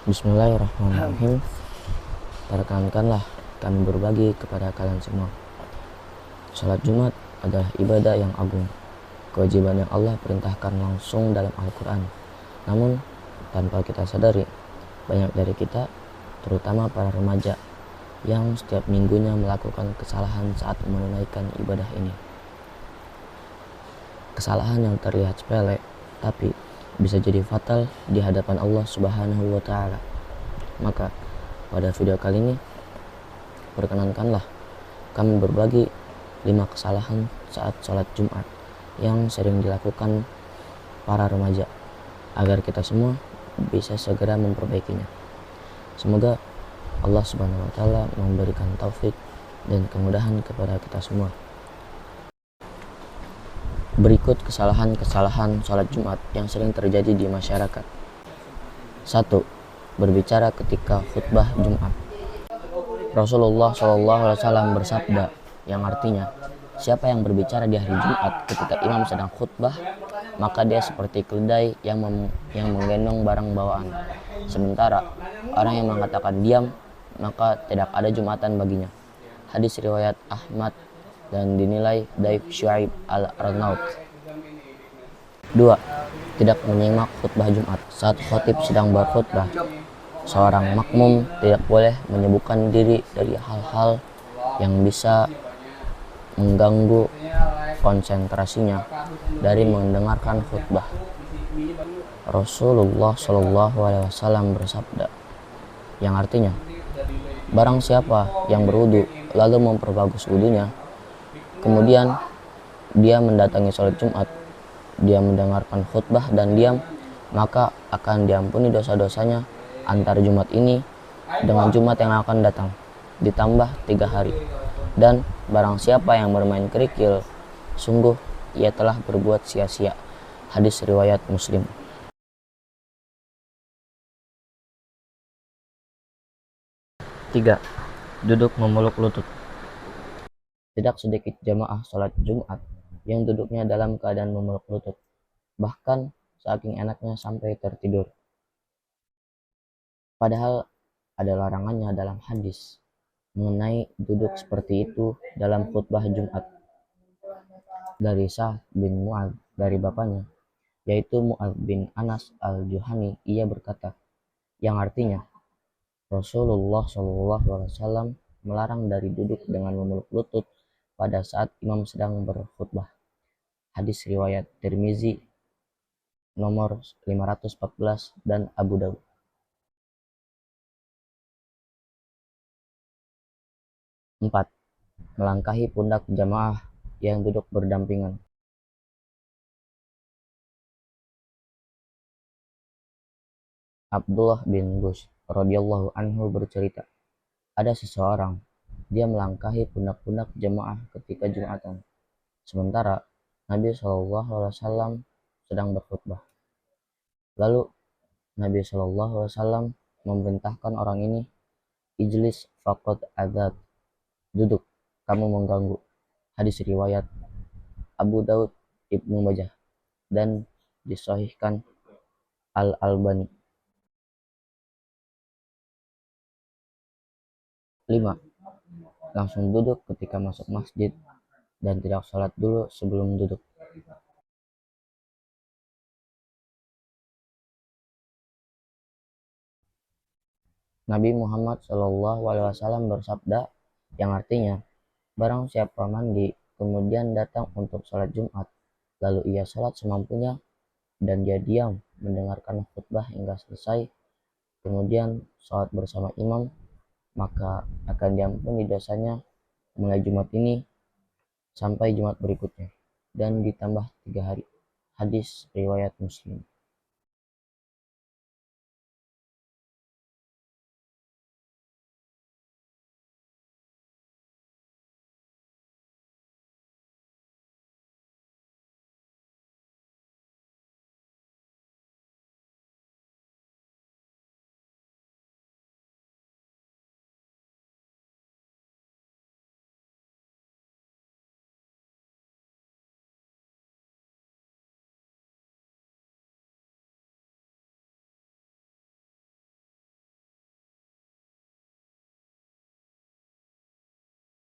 Bismillahirrahmanirrahim. Perkenankanlah kami berbagi kepada kalian semua. Salat Jumat adalah ibadah yang agung, kewajiban yang Allah perintahkan langsung dalam Al-Quran. Namun, tanpa kita sadari, banyak dari kita, terutama para remaja, yang setiap minggunya melakukan kesalahan saat menunaikan ibadah ini. Kesalahan yang terlihat sepele, tapi bisa jadi fatal di hadapan Allah Subhanahu wa Ta'ala. Maka, pada video kali ini, perkenankanlah kami berbagi 5 kesalahan saat sholat Jumat yang sering dilakukan para remaja, agar kita semua bisa segera memperbaikinya. Semoga Allah Subhanahu wa Ta'ala memberikan taufik dan kemudahan kepada kita semua. Berikut kesalahan-kesalahan sholat Jumat yang sering terjadi di masyarakat. 1. Berbicara ketika khutbah Jumat. Rasulullah SAW bersabda, yang artinya, siapa yang berbicara di hari Jumat ketika imam sedang khutbah, maka dia seperti keledai yang menggendong barang bawaan. Sementara orang yang mengatakan diam, maka tidak ada Jumatan baginya. Hadis riwayat Ahmad dan dinilai Daif Syuaib al-Arnaut. 2. Tidak menyimak khutbah Jumat. Saat khotib sedang berkhutbah, seorang makmum tidak boleh menyibukkan diri dari hal-hal yang bisa mengganggu konsentrasinya dari mendengarkan khutbah. Rasulullah SAW bersabda, yang artinya, barang siapa yang berwudu lalu memperbagus wudunya, kemudian dia mendatangi sholat Jumat, dia mendengarkan khutbah dan diam, maka akan diampuni dosa-dosanya antara Jumat ini dengan Jumat yang akan datang, ditambah 3 hari. Dan barang siapa yang bermain kerikil, sungguh ia telah berbuat sia-sia. Hadis riwayat Muslim. 3. Duduk memeluk lutut. Tidak sedikit jamaah sholat Jumat yang duduknya dalam keadaan memeluk lutut, bahkan saking enaknya sampai tertidur. Padahal ada larangannya dalam hadis mengenai duduk seperti itu dalam khutbah Jumat. Dari Sa'd bin Mu'adz dari bapaknya, yaitu Mu'adz bin Anas al-Juhani, ia berkata, yang artinya, Rasulullah SAW melarang dari duduk dengan memeluk lutut pada saat imam sedang berkhutbah. Hadis riwayat Tirmizi nomor 514 dan Abu Daud. 4. Melangkahi pundak jamaah yang duduk berdampingan. Abdullah bin Bush radhiyallahu anhu bercerita, ada seseorang, dia melangkahi pundak-pundak jamaah ketika Jumatan, sementara Nabi SAW sedang berkhutbah. Lalu Nabi SAW memerintahkan orang ini, ijlis faqad adzat, duduk, kamu mengganggu. Hadis riwayat Abu Daud, Ibnu Majah, dan disahihkan Al-Albani. 5. Langsung duduk ketika masuk masjid dan tidak sholat dulu sebelum duduk. Nabi Muhammad SAW bersabda, yang artinya, barang siapa mandi kemudian datang untuk sholat Jumat, lalu ia sholat semampunya dan dia diam mendengarkan khutbah hingga selesai, kemudian sholat bersama imam, maka akan diampuni dosanya mulai Jumat ini sampai Jumat berikutnya dan ditambah 3 hari. Hadis riwayat Muslim.